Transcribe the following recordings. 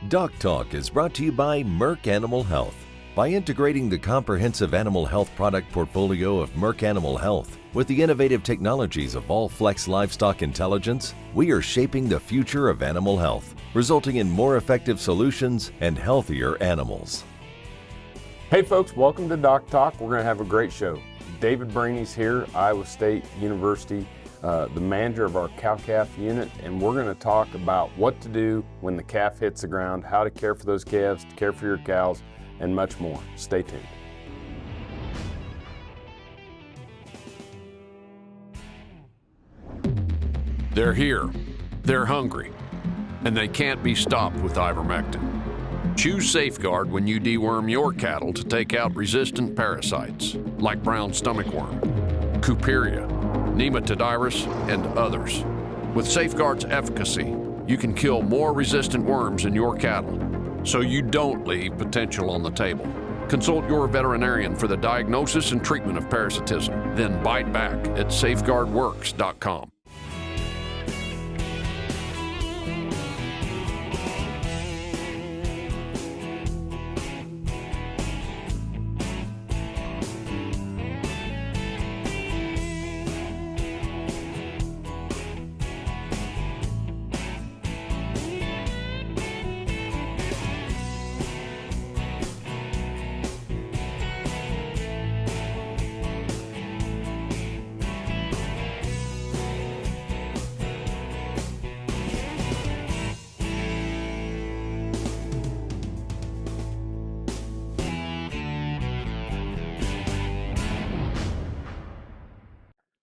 DocTalk is brought to you by Merck Animal Health. By integrating the comprehensive animal health product portfolio of Merck Animal Health with the innovative technologies of All-Flex Livestock Intelligence, we are shaping the future of animal health, resulting in more effective solutions and healthier animals. Hey folks, welcome to DocTalk. We're going to have a great show. David Bruene's here, Iowa State University, the manager of our cow-calf unit, and we're going to talk about what to do when the calf hits the ground, how to care for those calves, to care for your cows, and much more. Stay tuned. They're here, they're hungry, and they can't be stopped with ivermectin. Choose Safeguard when you deworm your cattle to take out resistant parasites like brown stomach worm, Cooperia, Nematodirus, and others. With Safeguard's efficacy, you can kill more resistant worms in your cattle, so you don't leave potential on the table. Consult your veterinarian for the diagnosis and treatment of parasitism. Then bite back at safeguardworks.com.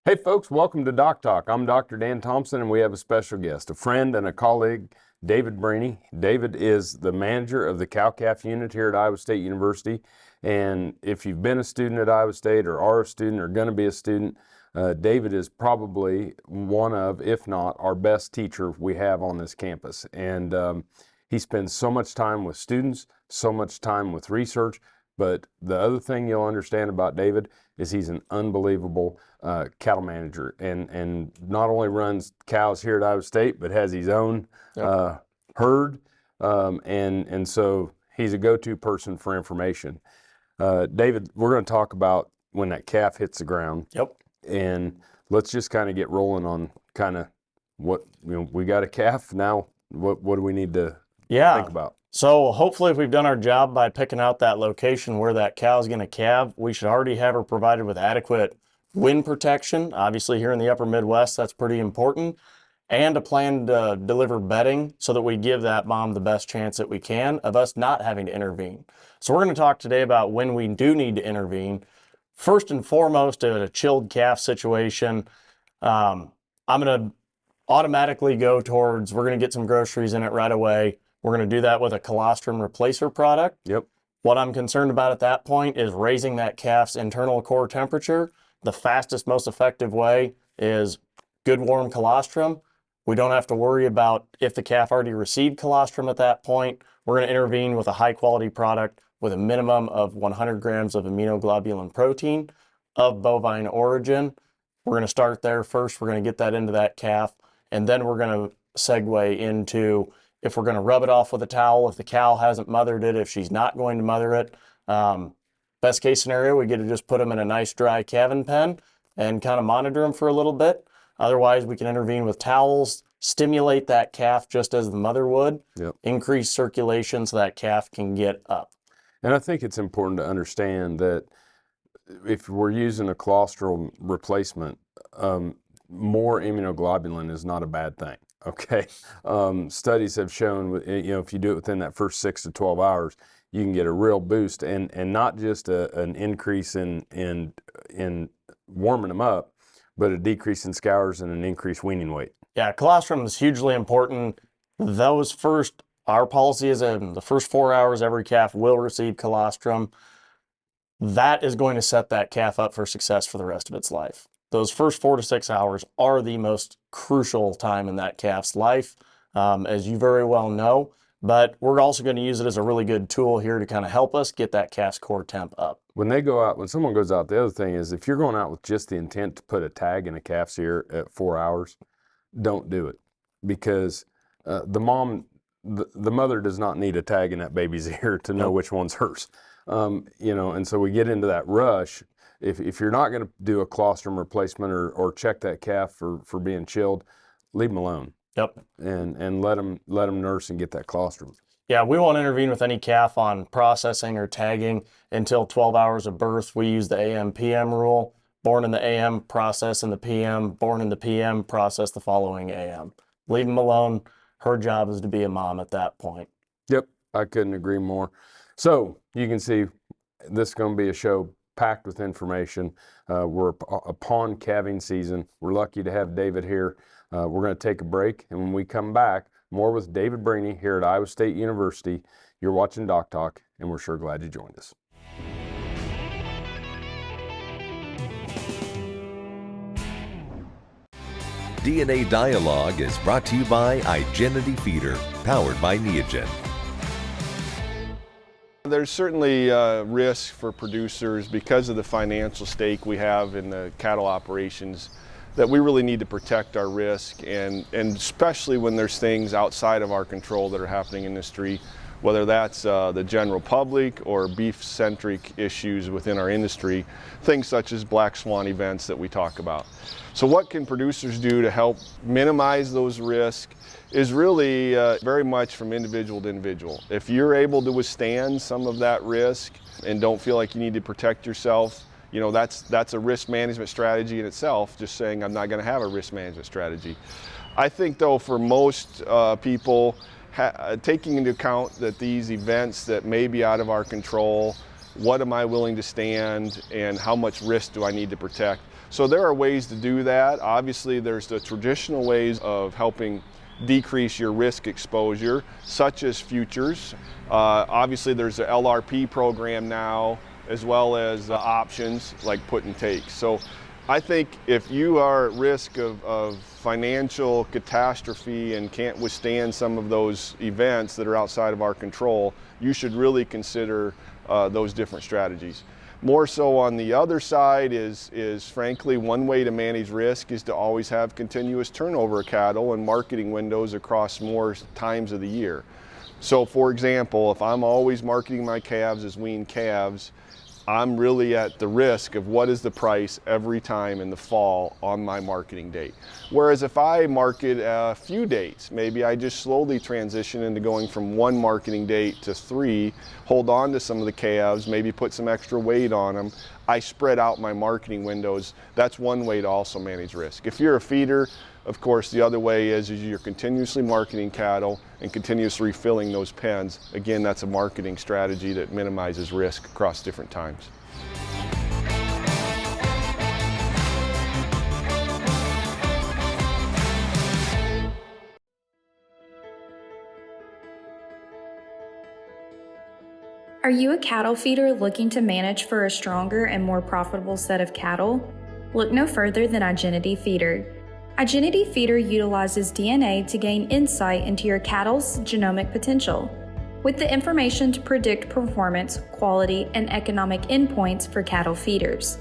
Hey folks, welcome to DocTalk. I'm Dr. Dan Thomson, and we have a special guest, a friend and a colleague, David Bruene. David is the manager of the cow-calf unit here at Iowa State University. And if you've been a student at Iowa State or are a student or going to be a student, David is probably one of, if not, our best teacher we have on this campus. And he spends so much time with students, so much time with research. But the other thing you'll understand about David is he's an unbelievable cattle manager, and not only runs cows here at Iowa State, but has his own herd, and so he's a go-to person for information. David, we're going to talk about when that calf hits the ground. Yep. And let's just kind of get rolling on kind of what, we got a calf now. What do we need to think about? So hopefully if we've done our job by picking out that location where that cow is going to calve, we should already have her provided with adequate wind protection. Obviously here in the upper Midwest, that's pretty important. And a plan to deliver bedding so that we give that mom the best chance that we can of us not having to intervene. So we're going to talk today about when we do need to intervene. First and foremost, in a chilled calf situation, I'm going to automatically go towards, we're going to get some groceries in it right away. We're going to do that with a colostrum replacer product. Yep. What I'm concerned about at that point is raising that calf's internal core temperature. The fastest, most effective way is good warm colostrum. We don't have to worry about if the calf already received colostrum at that point. We're going to intervene with a high quality product with a minimum of 100 grams of immunoglobulin protein of bovine origin. We're going to start there first. We're going to get that into that calf, and then we're going to segue into if we're going to rub it off with a towel, if the cow hasn't mothered it, if she's not going to mother it. Best case scenario, we get to just put them in a nice dry calving pen and kind of monitor them for a little bit. Otherwise, we can intervene with towels, stimulate that calf just as the mother would, increase circulation so that calf can get up. And I think it's important to understand that if we're using a colostrum replacement, more immunoglobulin is not a bad thing. Okay. Studies have shown, if you do it within that first 6 to 12 hours, you can get a real boost, and not just an increase in warming them up, but a decrease in scours and an increased weaning weight. Yeah, colostrum is hugely important. Our policy is in the first 4 hours, every calf will receive colostrum. That is going to set that calf up for success for the rest of its life. Those first 4 to 6 hours are the most crucial time in that calf's life, as you very well know. But we're also going to use it as a really good tool here to kind of help us get that calf's core temp up. When someone goes out, the other thing is if you're going out with just the intent to put a tag in a calf's ear at 4 hours, don't do it, because the mom the mother does not need a tag in that baby's ear to know which one's hers. And so we get into that rush. If you're not going to do a colostrum replacement or check that calf for being chilled, leave them alone. Yep. And let them nurse and get that colostrum. Yeah, we won't intervene with any calf on processing or tagging until 12 hours of birth. We use the AM/PM rule. Born in the AM, process in the PM. Born in the PM, process the following AM. Leave them alone. Her job is to be a mom at that point. Yep, I couldn't agree more. So you can see this is going to be a show packed with information. We're upon calving season. We're lucky to have David here. We're going to take a break, and when we come back, more with David Bruene here at Iowa State University. You're watching DocTalk, and we're sure glad you joined us. DNA Dialogue is brought to you by Identity Feeder, powered by Neogen. There's certainly risk for producers because of the financial stake we have in the cattle operations, that we really need to protect our risk, and especially when there's things outside of our control that are happening in the industry, whether that's the general public or beef-centric issues within our industry, things such as black swan events that we talk about. So what can producers do to help minimize those risks is really very much from individual to individual. If you're able to withstand some of that risk and don't feel like you need to protect yourself, that's a risk management strategy in itself, just saying I'm not going to have a risk management strategy. I think though for most people, taking into account that these events that may be out of our control, what am I willing to stand and how much risk do I need to protect? So there are ways to do that. Obviously there's the traditional ways of helping decrease your risk exposure, such as futures. Obviously there's the LRP program now, as well as options like put and take. So I think if you are at risk of financial catastrophe and can't withstand some of those events that are outside of our control, you should really consider those different strategies. More so on the other side is frankly, one way to manage risk is to always have continuous turnover of cattle and marketing windows across more times of the year. So for example, if I'm always marketing my calves as weaned calves, I'm really at the risk of what is the price every time in the fall on my marketing date. Whereas if I market a few dates, maybe I just slowly transition into going from one marketing date to 3, hold on to some of the calves, maybe put some extra weight on them, I spread out my marketing windows. That's one way to also manage risk. If you're a feeder, of course, the other way is you're continuously marketing cattle and continuously refilling those pens. Again, that's a marketing strategy that minimizes risk across different times. Are you a cattle feeder looking to manage for a stronger and more profitable set of cattle? Look no further than Identity Feeder. Identity Feeder utilizes DNA to gain insight into your cattle's genomic potential, with the information to predict performance, quality, and economic endpoints for cattle feeders.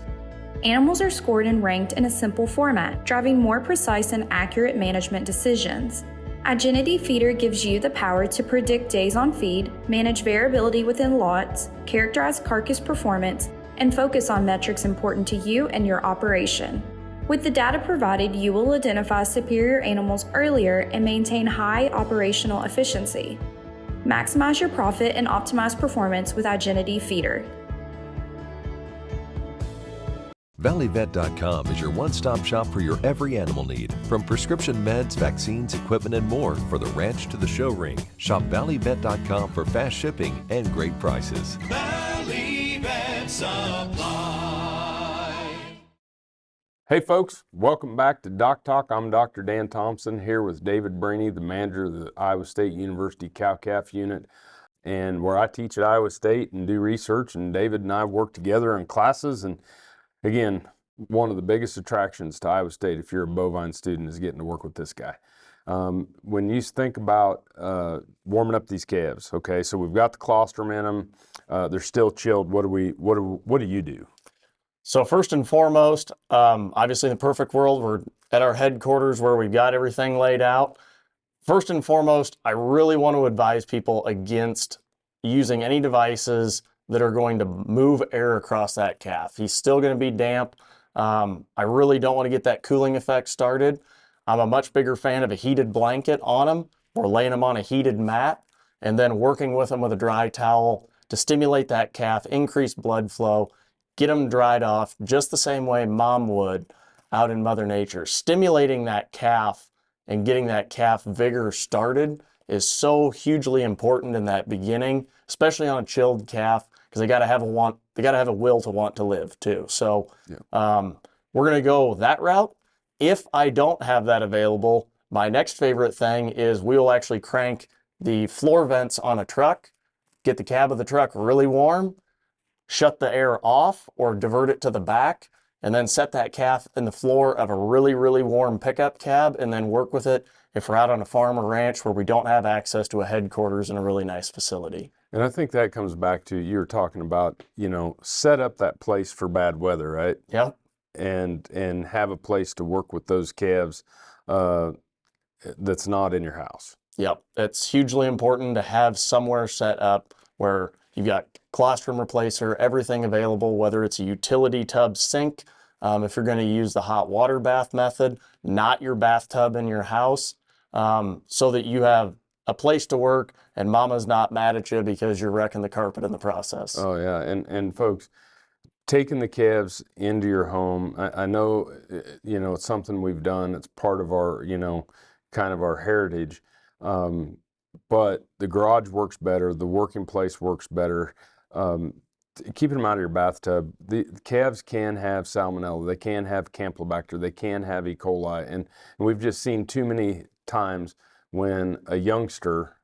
Animals are scored and ranked in a simple format, driving more precise and accurate management decisions. Identity Feeder gives you the power to predict days on feed, manage variability within lots, characterize carcass performance, and focus on metrics important to you and your operation. With the data provided, you will identify superior animals earlier and maintain high operational efficiency. Maximize your profit and optimize performance with Identity Feeder. ValleyVet.com is your one-stop shop for your every animal need, from prescription meds, vaccines, equipment, and more for the ranch to the show ring. Shop ValleyVet.com for fast shipping and great prices. Valley Vet Supply. Hey folks, welcome back to DocTalk. I'm Dr. Dan Thomson here with David Bruene, the manager of the Iowa State University Cow-Calf Unit, and where I teach at Iowa State and do research, and David and I work together in classes. And again, one of the biggest attractions to Iowa State, if you're a bovine student, is getting to work with this guy. When you think about warming up these calves, okay, so we've got the colostrum in them, they're still chilled. What do you do? So first and foremost, obviously in the perfect world, we're at our headquarters where we've got everything laid out. First and foremost, I really want to advise people against using any devices that are going to move air across that calf. He's still going to be damp. I really don't want to get that cooling effect started. I'm a much bigger fan of a heated blanket on him or laying him on a heated mat and then working with him with a dry towel to stimulate that calf, increase blood flow, get him dried off just the same way mom would out in Mother Nature. Stimulating that calf and getting that calf vigor started is so hugely important in that beginning, especially on a chilled calf, because they got to have a will to want to live too. So we're going to go that route. If I don't have that available, my next favorite thing is we will actually crank the floor vents on a truck, get the cab of the truck really warm, shut the air off or divert it to the back, and then set that calf in the floor of a really, really warm pickup cab and then work with it if we're out on a farm or ranch where we don't have access to a headquarters in a really nice facility. And I think that comes back to, you were talking about, set up that place for bad weather, right? Yep. And have a place to work with those calves that's not in your house. Yep. It's hugely important to have somewhere set up where you've got colostrum replacer, everything available, whether it's a utility tub sink, if you're going to use the hot water bath method, not your bathtub in your house, so that you have a place to work and mama's not mad at you because you're wrecking the carpet in the process. Oh yeah, and folks, taking the calves into your home, I know, it's something we've done. It's part of our, kind of our heritage. But the garage works better. The working place works better. Keeping them out of your bathtub. The calves can have salmonella. They can have campylobacter. They can have E. coli. And we've just seen too many times when a youngster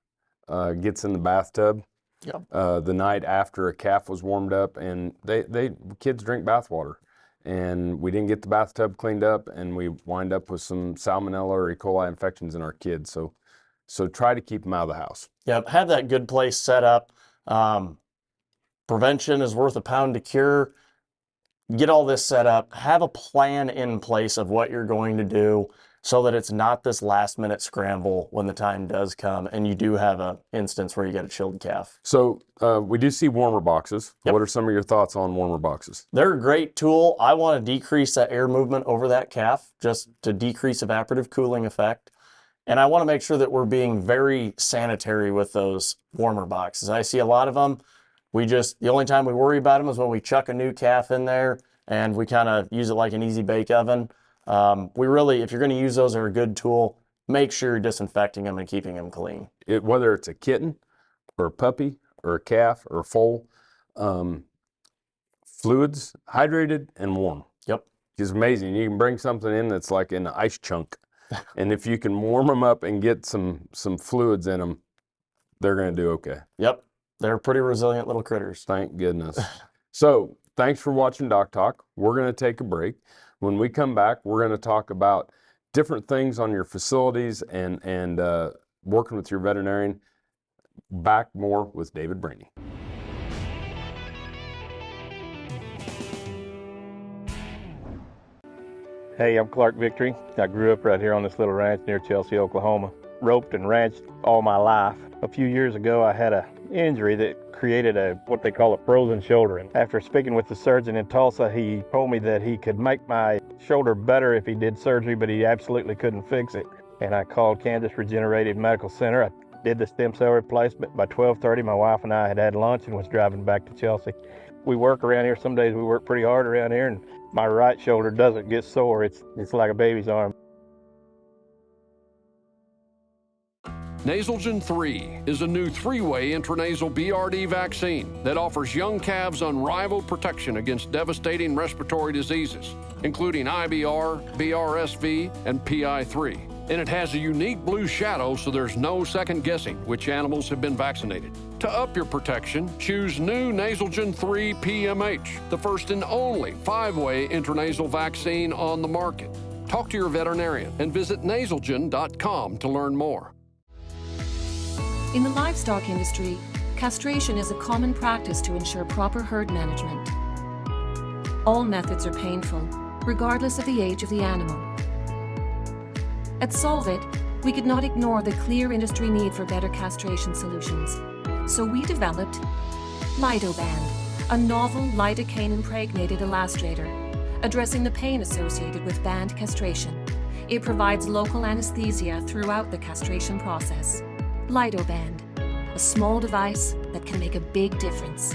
gets in the bathtub the night after a calf was warmed up, and kids drink bath water. And we didn't get the bathtub cleaned up, and we wind up with some salmonella or E. coli infections in our kids. So try to keep them out of the house. Yep, have that good place set up. Prevention is worth a pound to cure. Get all this set up. Have a plan in place of what you're going to do so that it's not this last minute scramble when the time does come and you do have an instance where you get a chilled calf. So we do see warmer boxes. Yep. What are some of your thoughts on warmer boxes? They're a great tool. I want to decrease that air movement over that calf just to decrease evaporative cooling effect. And I want to make sure that we're being very sanitary with those warmer boxes. I see a lot of them. The only time we worry about them is when we chuck a new calf in there and we kind of use it like an easy bake oven. If you're going to use those, they're a good tool. Make sure you're disinfecting them and keeping them clean. Whether it's a kitten or a puppy or a calf or a foal, fluids, hydrated and warm. Yep. It's amazing. You can bring something in that's like an ice chunk. And if you can warm them up and get some fluids in them, they're going to do okay. Yep. They're pretty resilient little critters. Thank goodness. So thanks for watching DocTalk. We're going to take a break. When we come back, we're going to talk about different things on your facilities and working with your veterinarian. Back more with David Bruene. Hey, I'm Clark Victory. I grew up right here on this little ranch near Chelsea, Oklahoma. Roped and ranched all my life. A few years ago, I had an injury that created what they call a frozen shoulder. And after speaking with the surgeon in Tulsa, he told me that he could make my shoulder better if he did surgery, but he absolutely couldn't fix it. And I called Kansas Regenerative Medical Center. I did the stem cell replacement. By 12:30, my wife and I had lunch and was driving back to Chelsea. We work around here. Some days we work pretty hard around here, and my right shoulder doesn't get sore. It's like a baby's arm. Nasalgen 3 is a new 3-way intranasal BRD vaccine that offers young calves unrivaled protection against devastating respiratory diseases, including IBR, BRSV, and PI3. And it has a unique blue shadow, so there's no second guessing which animals have been vaccinated. To up your protection, choose new Nasalgen 3 PMH, the first and only 5-way intranasal vaccine on the market. Talk to your veterinarian and visit nasalgen.com to learn more. In the livestock industry, castration is a common practice to ensure proper herd management. All methods are painful, regardless of the age of the animal. At Solvit, we could not ignore the clear industry need for better castration solutions. So we developed LidoBand, a novel lidocaine-impregnated elastrator, addressing the pain associated with band castration. It provides local anesthesia throughout the castration process. LidoBand, a small device that can make a big difference.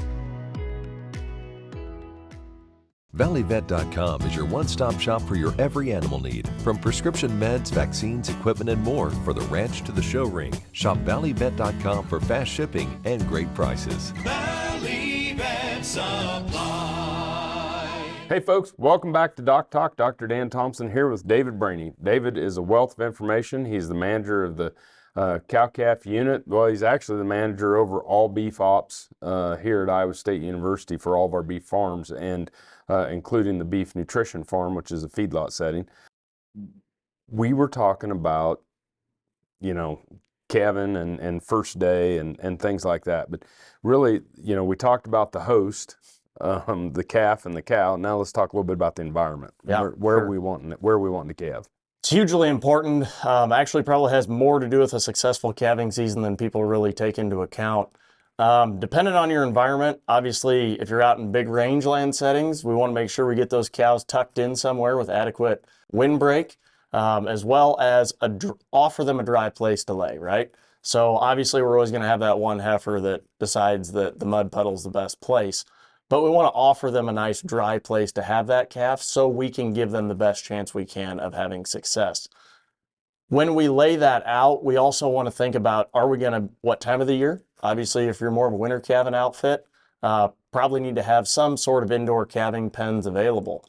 ValleyVet.com is your one-stop shop for your every animal need, from prescription meds, vaccines, equipment, and more for the ranch to the show ring. Shop ValleyVet.com for fast shipping and great prices. Valley Vet Supply. Hey folks, welcome back to DocTalk. Dr. Dan Thomson here with David Bruene. David is a wealth of information. He's the manager of the cow-calf unit. Well, he's actually the manager over all beef ops here at Iowa State University for all of our beef farms, and including the beef nutrition farm, which is a feedlot setting. We were talking about, calving and first day and things like that. But really, we talked about the host, the calf and the cow. Now let's talk a little bit about the environment. Yeah, where sure. we want the calve. It's hugely important. Actually, probably has more to do with a successful calving season than people really take into account. Depending on your environment, obviously, if you're out in big rangeland settings, we want to make sure we get those cows tucked in somewhere with adequate windbreak, as well as offer them a dry place to lay, right? So obviously, we're always going to have that one heifer that decides that the mud puddle's the best place. But we want to offer them a nice dry place to have that calf so we can give them the best chance we can of having success. When we lay that out, we also want to think about, what time of the year? Obviously, if you're more of a winter calving outfit, probably need to have some sort of indoor calving pens available.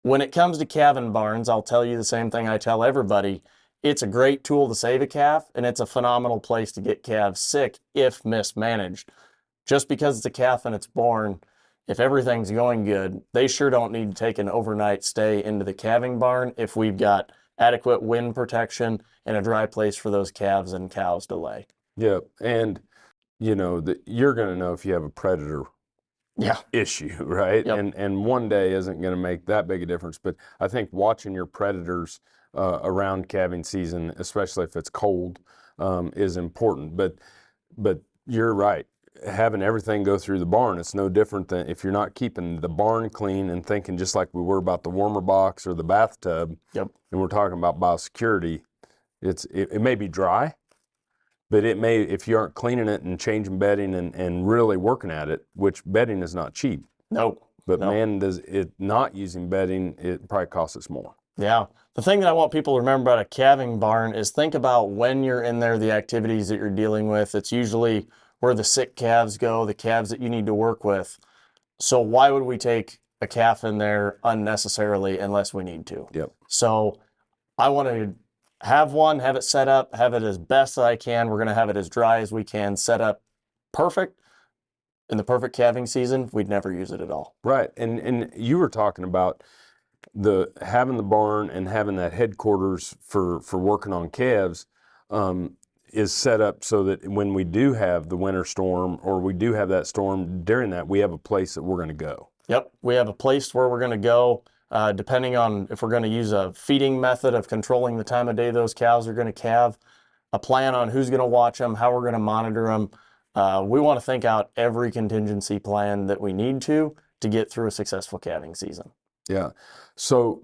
When it comes to calving barns, I'll tell you the same thing I tell everybody. It's a great tool to save a calf, and it's a phenomenal place to get calves sick if mismanaged. Just because it's a calf and it's born, if everything's going good, they sure don't need to take an overnight stay into the calving barn if we've got adequate wind protection and a dry place for those calves and cows to lay. Yeah, and you're going to know if you have a predator issue, right? Yep. And one day isn't going to make that big a difference. But I think watching your predators around calving season, especially if it's cold, is important. But you're right. Having everything go through the barn, it's no different than if you're not keeping the barn clean and thinking just like we were about the warmer box or the bathtub. Yep. And we're talking about biosecurity. It may be dry, but it may, if you aren't cleaning it and changing bedding and really working at it, which bedding is not cheap. Nope. But man, does it not using bedding, it probably costs us more. Yeah. The thing that I want people to remember about a calving barn is think about when you're in there, the activities that you're dealing with. It's usually where the sick calves go, the calves that you need to work with. So why would we take a calf in there unnecessarily unless we need to? Yep. So I want to have it set up, have it as best as I can. We're going to have it as dry as we can, set up perfect. In the perfect calving season, we'd never use it at all. Right. And you were talking about having the barn and having that headquarters for working on calves. Is set up so that when we do have the winter storm or we do have that storm, during that, we have a place that we're going to go. Yep, we have a place where we're going to go, depending on if we're going to use a feeding method of controlling the time of day those cows are going to calve, a plan on who's going to watch them, how we're going to monitor them. We want to think out every contingency plan that we need to get through a successful calving season. Yeah. So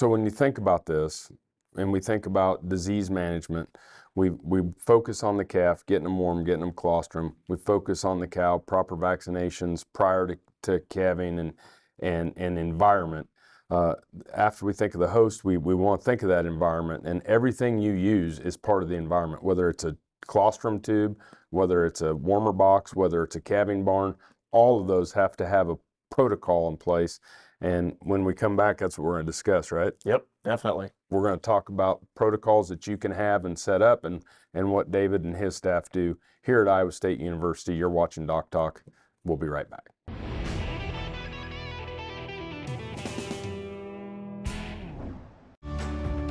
when you think about this and we think about disease management, we focus on the calf, getting them warm, getting them colostrum. We focus on the cow, proper vaccinations prior to calving and environment. After we think of the host, we want to think of that environment, and everything you use is part of the environment, whether it's a colostrum tube, whether it's a warmer box, whether it's a calving barn. All of those have to have a protocol in place. And when we come back, that's what we're going to discuss, right? Yep, definitely. We're going to talk about protocols that you can have and set up and what David and his staff do here at Iowa State University. You're watching DocTalk. We'll be right back.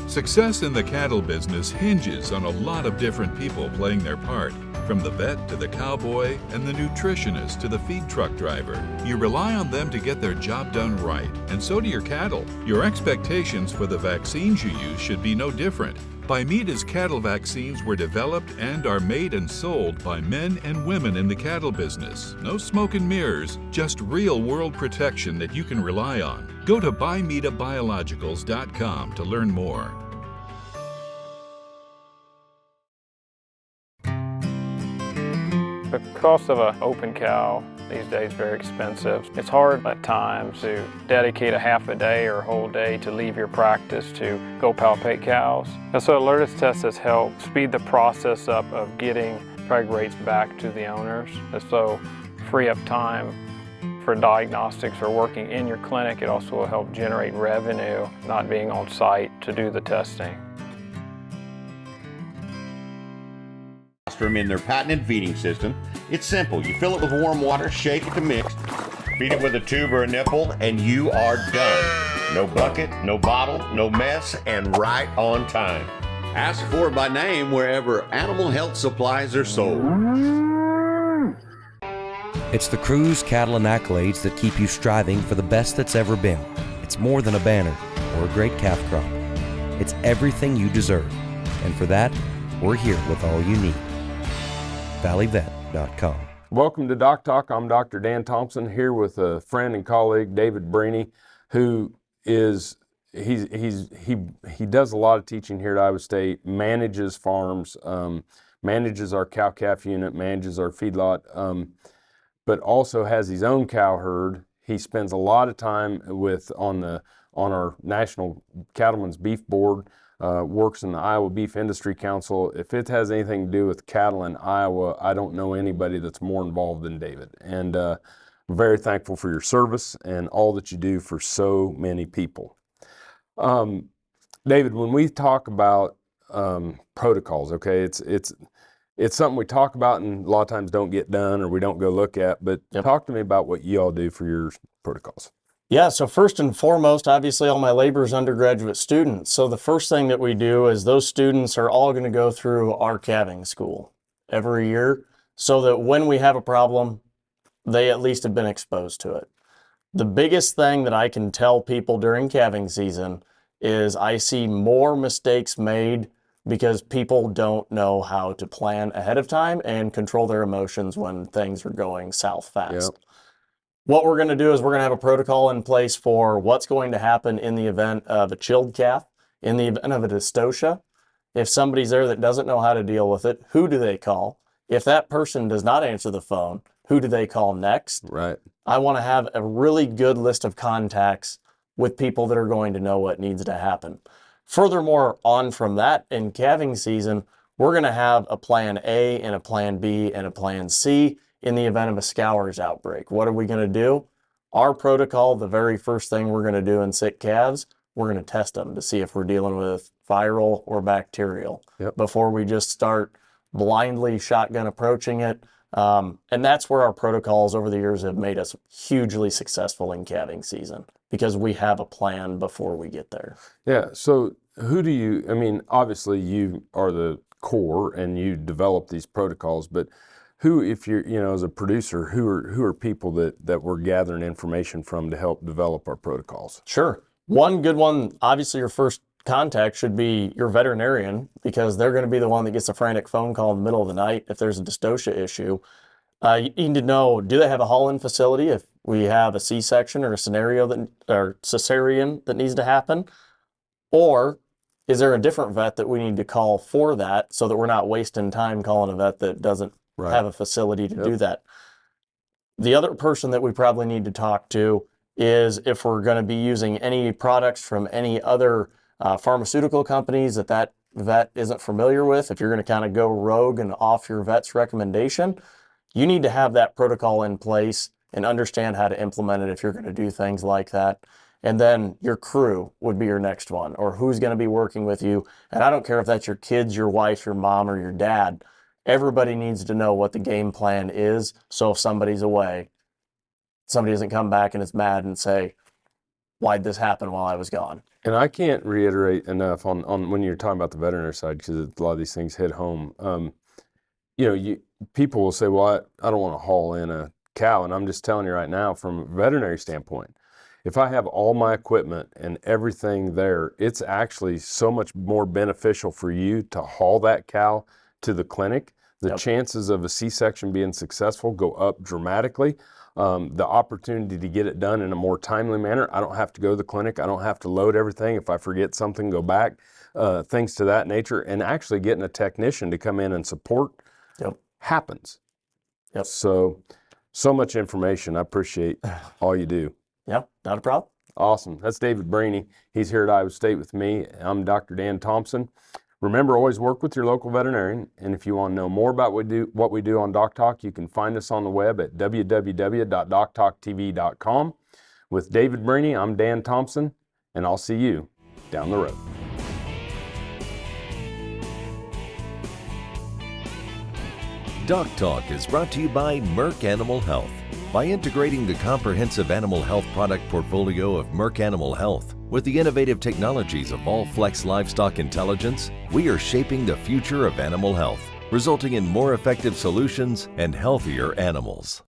Success in the cattle business hinges on a lot of different people playing their part. From the vet to the cowboy and the nutritionist to the feed truck driver, you rely on them to get their job done right, and so do your cattle. Your expectations for the vaccines you use should be no different. Bimeta's cattle vaccines were developed and are made and sold by men and women in the cattle business. No smoke and mirrors, just real-world protection that you can rely on. Go to bimetabiologicals.com to learn more. The cost of an open cow these days is very expensive. It's hard at times to dedicate a half a day or a whole day to leave your practice to go palpate cows. And so alertness test has helped speed the process up of getting preg rates back to the owners. And so free up time for diagnostics or working in your clinic. It also will help generate revenue, not being on site to do the testing. In their patented feeding system. It's simple. You fill it with warm water, shake it to mix, feed it with a tube or a nipple, and you are done. No bucket, no bottle, no mess, and right on time. Ask for it by name wherever animal health supplies are sold. It's the crews, cattle, and accolades that keep you striving for the best that's ever been. It's more than a banner or a great calf crop. It's everything you deserve. And for that, we're here with all you need. valleyvet.com. Welcome to DocTalk. I'm Dr. Dan Thomson here with a friend and colleague, David Bruene, who is he does a lot of teaching here at Iowa State, manages farms, manages our cow-calf unit, manages our feedlot, but also has his own cow herd. He spends a lot of time on our National Cattlemen's Beef Board. Works in the Iowa Beef Industry Council. If it has anything to do with cattle in Iowa, I don't know anybody that's more involved than David. And I'm very thankful for your service and all that you do for so many people. David, when we talk about protocols, okay, it's something we talk about and a lot of times don't get done or we don't go look at, but talk to me about what you all do for your protocols. Yeah, so first and foremost, obviously all my labor is undergraduate students. So the first thing that we do is those students are all going to go through our calving school every year so that when we have a problem, they at least have been exposed to it. The biggest thing that I can tell people during calving season is I see more mistakes made because people don't know how to plan ahead of time and control their emotions when things are going south fast. Yep. What we're going to do is we're going to have a protocol in place for what's going to happen in the event of a chilled calf, in the event of a dystocia. If somebody's there that doesn't know how to deal with it, who do they call? If that person does not answer the phone, who do they call next? Right. I want to have a really good list of contacts with people that are going to know what needs to happen. Furthermore, on from that, in calving season, we're going to have a plan A and a plan B and a plan C in the event of a scours outbreak. What are we going to do? Our protocol, the very first thing we're going to do in sick calves, we're going to test them to see if we're dealing with viral or bacterial before we just start blindly shotgun approaching it. And that's where our protocols over the years have made us hugely successful in calving season because we have a plan before we get there. Yeah. So obviously you are the core and you develop these protocols, but who, if you're, as a producer, who are people that we're gathering information from to help develop our protocols? Sure. One good one, obviously your first contact should be your veterinarian because they're going to be the one that gets a frantic phone call in the middle of the night if there's a dystocia issue. You need to know, do they have a haul-in facility if we have a C-section or a cesarean that needs to happen? Or is there a different vet that we need to call for that so that we're not wasting time calling a vet that doesn't have a facility to do that? The other person that we probably need to talk to is if we're going to be using any products from any other pharmaceutical companies that vet isn't familiar with. If you're going to kind of go rogue and off your vet's recommendation, you need to have that protocol in place and understand how to implement it if you're going to do things like that. And then your crew would be your next one, or who's going to be working with you. And I don't care if that's your kids, your wife, your mom, or your dad. Everybody needs to know what the game plan is. So if somebody's away, somebody doesn't come back and is mad and say, why'd this happen while I was gone? And I can't reiterate enough on when you're talking about the veterinary side, because a lot of these things hit home. People will say, well, I don't want to haul in a cow. And I'm just telling you right now, from a veterinary standpoint, if I have all my equipment and everything there, it's actually so much more beneficial for you to haul that cow to the clinic. The chances of a C-section being successful go up dramatically. The opportunity to get it done in a more timely manner. I don't have to go to the clinic. I don't have to load everything. If I forget something, go back, things to that nature. And actually getting a technician to come in and support happens. So much information. I appreciate all you do. Yeah, not a problem. Awesome. That's David Bruene. He's here at Iowa State with me. I'm Dr. Dan Thomson. Remember, always work with your local veterinarian. And if you want to know more about what we do on DocTalk, you can find us on the web at www.doctalktv.com. With David Bruene, I'm Dan Thomson, and I'll see you down the road. DocTalk is brought to you by Merck Animal Health. By integrating the comprehensive animal health product portfolio of Merck Animal Health with the innovative technologies of All-Flex Livestock Intelligence, we are shaping the future of animal health, resulting in more effective solutions and healthier animals.